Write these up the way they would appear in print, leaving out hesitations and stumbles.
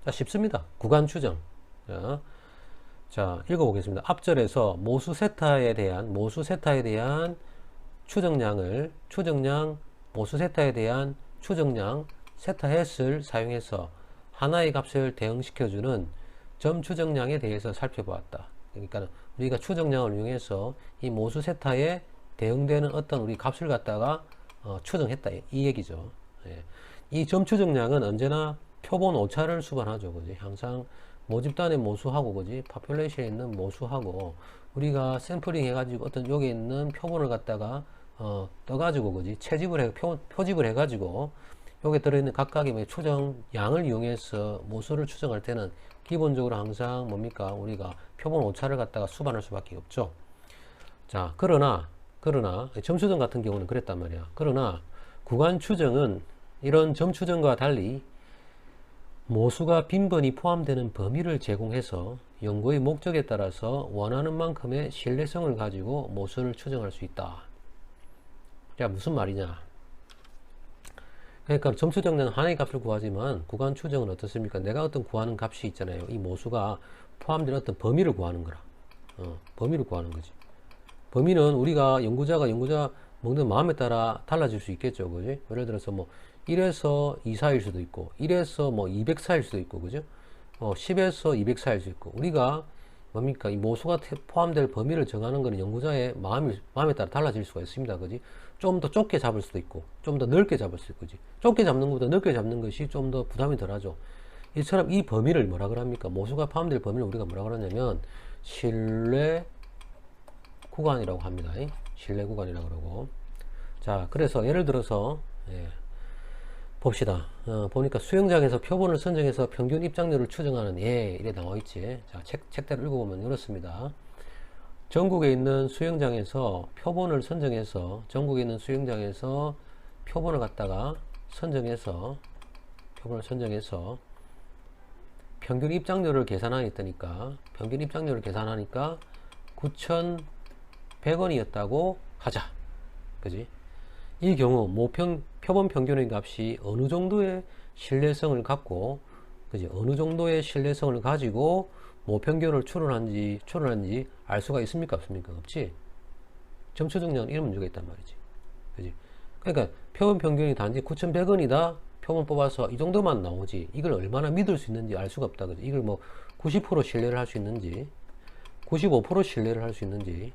자, 쉽습니다. 구간 추정. 자, 읽어보겠습니다. 앞절에서 모수 세타에 대한 추정량, 모수 세타에 대한 추정량, 세타 햇을 사용해서 하나의 값을 대응시켜주는 점 추정량에 대해서 살펴보았다. 그러니까 우리가 추정량을 이용해서 이 모수 세타에 대응되는 어떤 우리 값을 갖다가 추정했다. 이 얘기죠. 예. 이 점 추정량은 언제나 표본 오차를 수반하죠. 그지? 항상 모집단의 모수하고, 그지? 파퓰레이션에 있는 모수하고, 우리가 샘플링 해가지고 어떤 여기 있는 표본을 갖다가, 떠가지고, 그지? 표집을 해가지고, 여기 들어있는 각각의 추정 양을 이용해서 모수를 추정할 때는 기본적으로 항상 뭡니까? 우리가 표본 오차를 갖다가 수반할 수밖에 없죠. 자, 그러나, 점추정 같은 경우는 그랬단 말이야. 그러나, 구간 추정은 이런 점 추정과 달리 모수가 빈번히 포함되는 범위를 제공해서 연구의 목적에 따라서 원하는 만큼의 신뢰성을 가지고 모수를 추정할 수 있다. 자, 무슨 말이냐? 그러니까 점 추정은 하나의 값을 구하지만 구간 추정은 어떻습니까? 내가 어떤 구하는 값이 있잖아요. 이 모수가 포함된 어떤 범위를 구하는 거라. 범위를 구하는 거지. 범위는 우리가 연구자 먹는 마음에 따라 달라질 수 있겠죠. 그지? 예를 들어서 뭐 1에서 2사일 수도 있고 1에서 뭐 200사일 수도 있고, 그죠? 10에서 200사일 수도 있고, 우리가 뭡니까? 이 모수가 포함될 범위를 정하는 것은 연구자의 마음에 따라 달라질 수가 있습니다. 그지? 좀 더 좁게 잡을 수도 있고 좀 더 넓게 잡을 수 있고, 그지? 좁게 잡는 것보다 넓게 잡는 것이 좀 더 부담이 덜하죠. 이처럼 이 범위를 뭐라 그럽니까? 모수가 포함될 범위를 우리가 뭐라 그러냐면 신뢰 구간이라고 합니다. 신뢰 구간이라고 그러고. 자, 그래서 예를 들어서 봅시다. 보니까 수영장에서 표본을 선정해서 평균 입장료를 추정하는 이래 나와 있지. 자, 책대로 읽어보면 이렇습니다. 전국에 있는 수영장에서 표본을 갖다가 선정해서 평균 입장료를 계산하니까 9,100원이었다고 하자. 그지? 이 경우 표본 평균의 값이 어느 정도의 신뢰성을 갖고, 그지? 어느 정도의 신뢰성을 가지고 모평균을 추론한지 알 수가 있습니까? 없습니까? 없지. 점 추정량은 이런 문제가 있단 말이지. 그지? 그러니까 표본 평균이 단지 9,100원이다. 표본 뽑아서 이 정도만 나오지. 이걸 얼마나 믿을 수 있는지 알 수가 없다. 그지? 이걸 뭐 90% 신뢰를 할 수 있는지, 95% 신뢰를 할 수 있는지,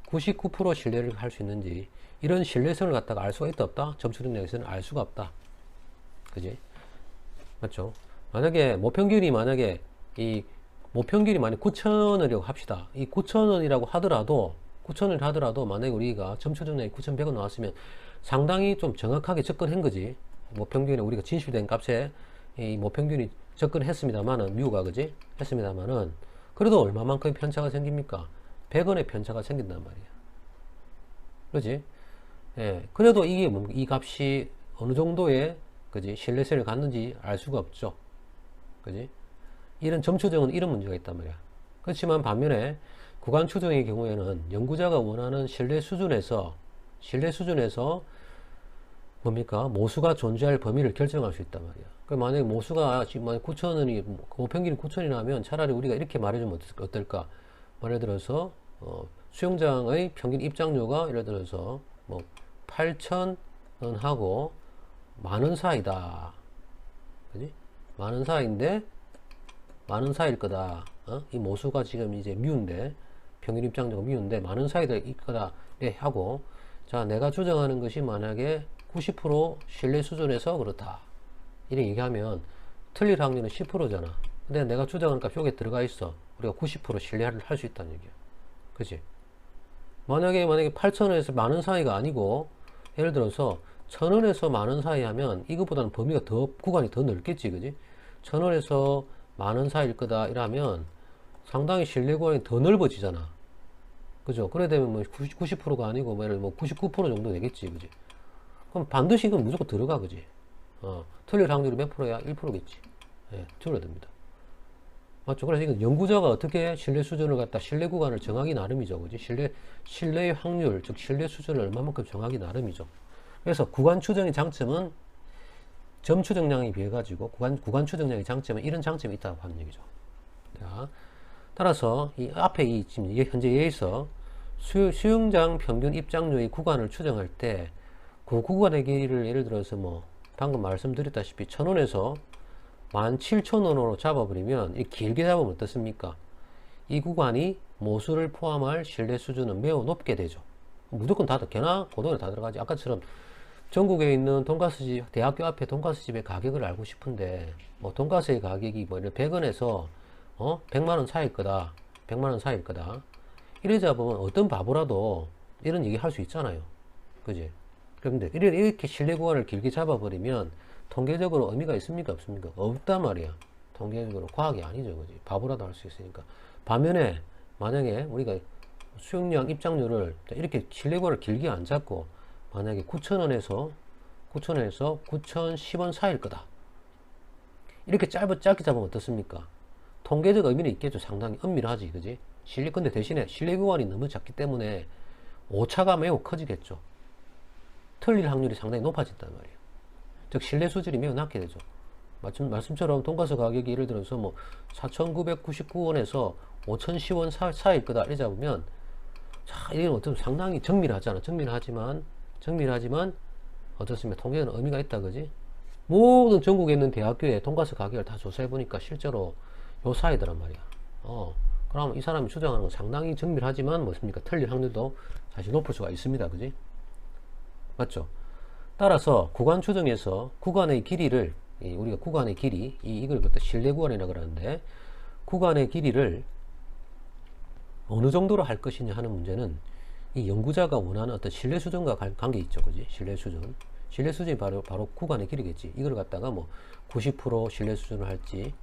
99% 신뢰를 할 수 있는지, 이런 신뢰성을 갖다가 알 수가 있다 없다? 점 추정량에서는 알 수가 없다. 그지? 맞죠? 만약에 모평균이 만약 9,000원이라고 합시다. 이 9,000원이라고 하더라도 만약에 우리가 점 추정량이 9,100원 나왔으면 상당히 좀 정확하게 접근한 거지. 모평균에 우리가 진실된 값에 이 모평균이 접근했습니다만은, 뮤가, 그지? 했습니다만은, 그래도 얼마만큼의 편차가 생깁니까? 100원의 편차가 생긴단 말이야. 그지? 예, 그래도 이게 뭡니까? 이 값이 어느 정도의, 그지? 신뢰성을 갖는지 알 수가 없죠. 그지? 이런 점 추정은 이런 문제가 있단 말이야. 그렇지만 반면에 구간 추정의 경우에는 연구자가 원하는 신뢰 수준에서 뭡니까? 모수가 존재할 범위를 결정할 수 있단 말이야. 그 만약에 모수가 지금 만약 9,000원이, 모평균이 9,000원이 나면 차라리 우리가 이렇게 말해주면 어떨까? 예를 들어서, 수영장의 평균 입장료가 예를 들어서 뭐 8,000원하고 만원 사이다. 그지? 만원 사이인데, 만원 사이일 거다. 이 모수가 지금 이제 뮤인데, 평균 입장료가 뮤인데, 만원 사이일 거다. 네, 하고, 자, 내가 추정하는 것이 만약에 90% 신뢰 수준에서 그렇다. 이렇게 얘기하면 틀릴 확률은 10%잖아. 근데 내가 추정하는 값이 여기에 들어가 있어. 우리가 90% 신뢰를 할 수 있다는 얘기야. 그치? 만약에 8,000원에서 만원 사이가 아니고, 예를 들어서 1,000원에서 만원 사이 하면 이것보다는 범위가 구간이 더 넓겠지, 그지? 1,000원에서 만원 사이일 거다 이러면 상당히 신뢰 구간이 더 넓어지잖아. 그죠? 그래 되면 뭐 90%가 아니고 뭐 예를 들면 99% 정도 되겠지, 그지? 그럼 반드시 이건 무조건 들어가, 그지? 틀릴 확률이 몇 프로야? 1%겠지. 예, 줄어듭니다. 맞죠? 그래서 이건 연구자가 어떻게 신뢰 수준을 갖다 신뢰 구간을 정하기 나름이죠. 그지? 신뢰의 확률, 즉 신뢰 수준을 얼마만큼 정하기 나름이죠. 그래서 구간 추정의 장점은 점 추정량에 비해 가지고 구간 추정량의 장점은 이런 장점이 있다고 하는 얘기죠. 자, 따라서 이 앞에 이 지금 현재 예에서 수영장 평균 입장료의 구간을 추정할 때 그 구간의 길이를 예를 들어서 뭐 방금 말씀드렸다시피 1,000원에서 17,000원으로 잡아버리면 이 길게 잡으면 어떻습니까? 이 구간이 모수를 포함할 신뢰 수준은 매우 높게 되죠. 무조건 다 개나 고등어 다 들어가지. 아까처럼 전국에 있는 돈가스집, 대학교 앞에 돈가스집의 가격을 알고 싶은데 뭐 돈가스의 가격이 뭐 100원에서 100만원 사이일 거다. 100만원 사이일 거다. 이래 잡으면 어떤 바보라도 이런 얘기 할 수 있잖아요. 그지? 그런데 이렇게 신뢰 구간을 길게 잡아버리면 통계적으로 의미가 있습니까? 없습니까? 없단 말이야. 통계적으로 과학이 아니죠. 그지? 바보라도 할 수 있으니까. 반면에 만약에 우리가 수용량 입장료를 이렇게 신뢰 구간을 길게 안 잡고 만약에 9,000원에서 9,010원 사이일 거다. 이렇게 짧게 잡으면 어떻습니까? 통계적 의미는 있겠죠. 상당히 엄밀하지. 그지? 근데 대신에 신뢰 구간이 너무 작기 때문에 오차가 매우 커지겠죠. 틀릴 확률이 상당히 높아진단 말이에요. 즉 신뢰 수준이 매우 낮게 되죠. 말씀처럼 돈가스 가격이 예를 들어서 뭐 4,999원에서 5,010원 사이일 거다 이래 잡으면 자, 이게 어떤 상당히 정밀하잖아. 정밀하지만 어떻습니까? 통계는 의미가 있다. 그지? 모든 전국에 있는 대학교에 돈가스 가격을 다 조사해 보니까 실제로 요 사이더란 말이야. 그럼 이 사람이 주장하는 건 상당히 정밀하지만 뭐습니까? 틀릴 확률도 사실 높을 수가 있습니다. 그지? 맞죠? 따라서 구간 추정에서 구간의 길이를 우리가 구간의 길이 이걸 그때 신뢰 구간이라고 그러는데 구간의 길이를 어느 정도로 할 것이냐 하는 문제는 이 연구자가 원하는 어떤 신뢰 수준과 관계 있죠. 그지? 신뢰 수준이 바로 구간의 길이겠지. 이걸 갖다가 뭐 90% 신뢰 수준을 할지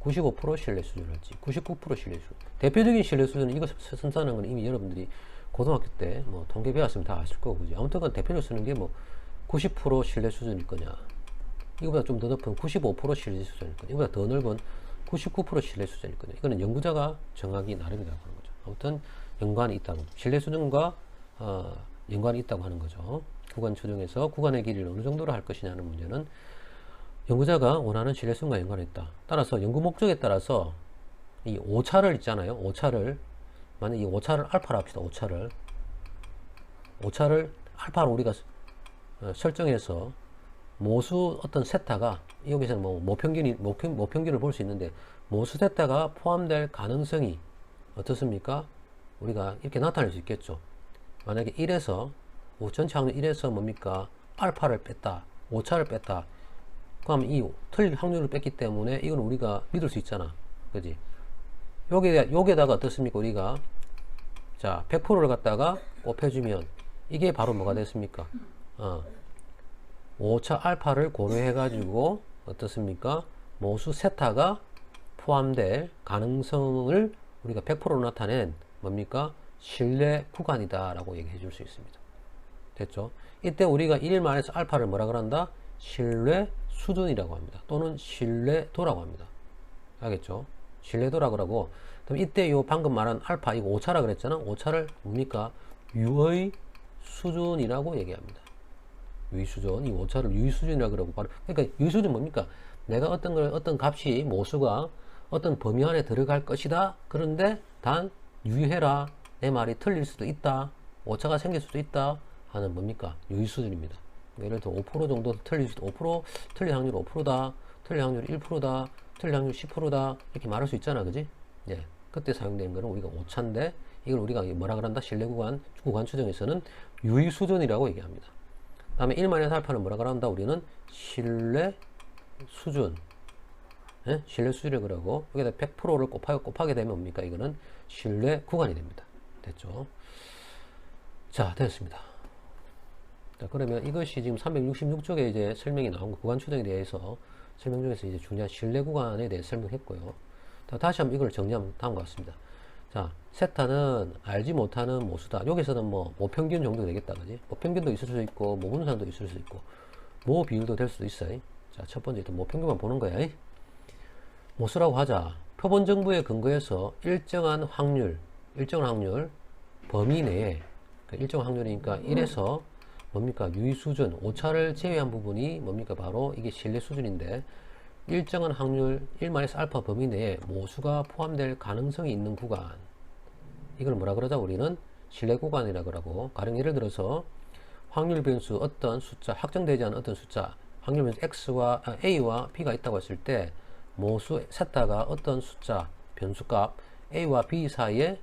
95% 신뢰 수준을 할지 99% 신뢰 수준. 대표적인 신뢰 수준은 이거 선사하는 건 이미 여러분들이 고등학교 때 뭐 통계 배웠으면 다 아실 거고, 그지? 아무튼 대표적으로 쓰는 게 뭐 90% 신뢰 수준일 거냐, 이거보다 좀 더 높은 95% 신뢰 수준일 거냐, 이거보다 더 넓은 99% 신뢰 수준일 거냐. 이거는 연구자가 정하기 나름이라고 하는 거죠. 아무튼 연관이 있다고, 신뢰 수준과 연관이 있다고 하는 거죠. 구간 추정에서 구간의 길이를 어느 정도로 할 것이냐는 문제는 연구자가 원하는 신뢰 수준과 연관이 있다. 따라서 연구 목적에 따라서 이 오차를 있잖아요. 오차를 만약 이 오차를 알파로 합시다. 오차를 알파로 우리가 설정해서 모수 어떤 세타가, 여기서는 뭐 모평균을 볼 수 있는데 모수 세타가 포함될 가능성이 어떻습니까? 우리가 이렇게 나타낼 수 있겠죠. 만약에 1에서 전체 확률 1에서 뭡니까? 알파를 뺐다, 오차를 뺐다. 그럼 이 틀릴 확률을 뺐기 때문에 이건 우리가 믿을 수 있잖아. 그지? 여기에다가 어떻습니까? 우리가 자 100%를 갖다가 곱해주면 이게 바로 뭐가 됐습니까? 오차 알파를 고려해 가지고 어떻습니까? 모수 세타가 포함될 가능성을 우리가 100%로 나타낸 뭡니까? 신뢰 구간이다 라고 얘기해 줄 수 있습니다. 됐죠? 이때 우리가 일말에서 알파를 뭐라 그런다? 신뢰 수준이라고 합니다. 또는 신뢰도라고 합니다. 알겠죠? 신뢰도라고 하고, 그럼 이때 요 방금 말한 알파, 이거 오차라 그랬잖아. 오차를 뭡니까? 유의 수준이라고 얘기합니다. 유의 수준, 이 오차를 유의 수준이라고 그러고, 바로 그러니까 유의 수준 뭡니까? 내가 어떤 값이 모수가 어떤 범위 안에 들어갈 것이다. 그런데 단 유의해라. 내 말이 틀릴 수도 있다. 오차가 생길 수도 있다. 하는 뭡니까? 유의 수준입니다. 예를 들어 5% 정도 틀릴 수도, 5% 틀릴 확률 5%다. 틀릴 확률 1%다. 틀릴 확률 10%다. 이렇게 말할 수 있잖아. 그지? 예. 그때 사용되는 거는 우리가 오차인데, 이걸 우리가 뭐라 그런다? 신뢰 구간 추정에서는 유의 수준이라고 얘기합니다. 그 다음에 1만에서 알파는 뭐라 그런다? 우리는 신뢰 수준. 예? 신뢰 수준이라고 그러고, 여기다 100%를 곱하게 되면 뭡니까? 이거는 신뢰 구간이 됩니다. 됐죠? 자, 됐습니다. 자, 그러면 이것이 지금 366쪽에 이제 설명이 나온 거, 구간 추정에 대해서 설명 중에서 이제 중요한 신뢰 구간에 대해 설명했고요. 자, 다시 한번 이걸 정리하면 다음과 같습니다. 자, 세타는 알지 못하는 모수다. 여기서는 뭐 모평균 정도 되겠다. 그지? 모평균도 있을 수 있고, 모분산도 있을 수 있고, 모 비율도 될 수도 있어요. 자, 첫 번째 일단 모평균만 보는 거야. 모수라고 하자. 표본 정보에 근거해서 일정한 확률 범위 내에, 일정 확률이니까 1에서 뭡니까? 유의 수준, 오차를 제외한 부분이 뭡니까? 바로 이게 신뢰 수준인데, 일정한 확률 1-알파 범위 내에 모수가 포함될 가능성이 있는 구간, 이걸 뭐라 그러자? 우리는 신뢰 구간이라 그러고, 가령 예를 들어서 확률 변수 어떤 숫자, 확정되지 않은 어떤 숫자, 확률 변수 A와 B가 있다고 했을 때 모수 세타가 어떤 숫자, 변수값 A와 B 사이에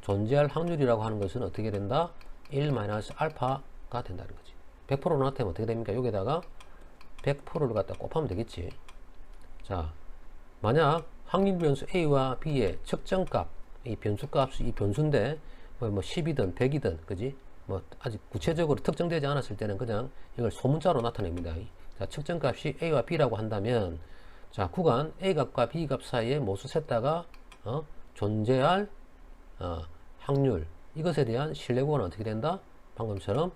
존재할 확률이라고 하는 것은 어떻게 된다? 1-알파가 된다는 거지. 100%로 나타내면 어떻게 됩니까? 여기다가 100%를 갖다 곱하면 되겠지. 자, 만약 확률 변수 A와 B의 측정값, 이 변수값이 이 변수인데 뭐 10이든 100이든 그지? 뭐 아직 구체적으로 특정되지 않았을 때는 그냥 이걸 소문자로 나타냅니다. 자, 측정값이 A와 B라고 한다면, 자, 구간 A 값과 B 값 사이에 모수 세타가 존재할 확률, 이것에 대한 신뢰 구간은 어떻게 된다? 방금처럼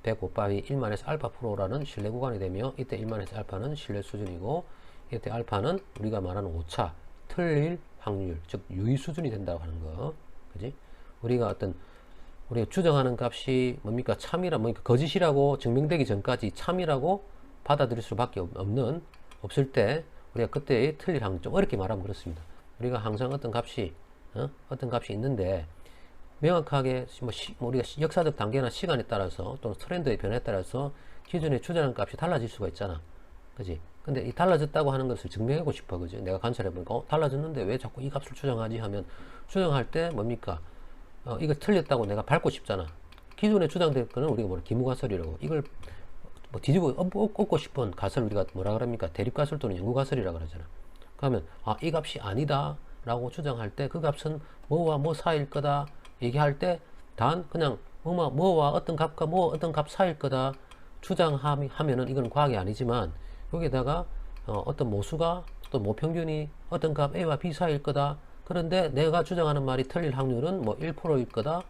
100 곱하기 1-알파 프로라는 신뢰 구간이 되며, 이때 1-알파는 신뢰 수준이고, 이때 알파는 우리가 말하는 오차, 틀릴 확률, 즉 유의 수준이 된다고 하는 거. 그지? 우리가 추정하는 값이 뭡니까? 뭡니까? 거짓이라고 증명되기 전까지 참이라고 받아들일 수밖에 없을 때, 우리가 그때의 틀릴 확률, 좀 어렵게 말하면 그렇습니다. 우리가 항상 어떤 값이 있는데, 명확하게 우리가 역사적 단계나 시간에 따라서 또는 트렌드의 변화에 따라서 기존에 추정한 값이 달라질 수가 있잖아. 그지? 근데 이 달라졌다고 하는 것을 증명하고 싶어. 그지? 내가 관찰해보니까 달라졌는데 왜 자꾸 이 값을 추정하지 하면, 추정할 때 뭡니까? 이거 틀렸다고 내가 밟고 싶잖아. 기존에 추정된 거는 우리가 기무가설이라고, 이걸 뒤집어 엎고 싶은 가설 우리가 뭐라 그럽니까? 대립가설 또는 연구가설이라고 그러잖아. 그러면 이 값이 아니다 라고 추정할 때 그 값은 뭐와 뭐 사이일 거다 얘기할 때, 단 그냥 뭐와 어떤 값과 어떤 값 사이일 거다 추정하면은 이건 과학이 아니지만, 여기에다가 어떤 모수가 또 모평균이 어떤 값 A와 B 사이일 거다, 그런데 내가 주장하는 말이 틀릴 확률은 1%일 거다,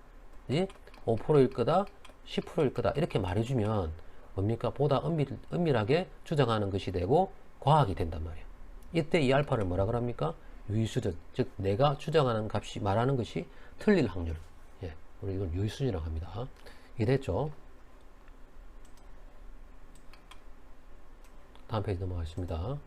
5%일 거다, 10%일 거다, 이렇게 말해주면 뭡니까? 보다 은밀하게 주장하는 것이 되고 과학이 된단 말이에요. 이때 이 알파를 뭐라 그럽니까? 유의수준, 즉 내가 주장하는 값이 말하는 것이 틀릴 확률. 예, 우리 이걸 유의수준이라고 합니다. 이해됐죠? 다음 페이지 넘어가겠습니다.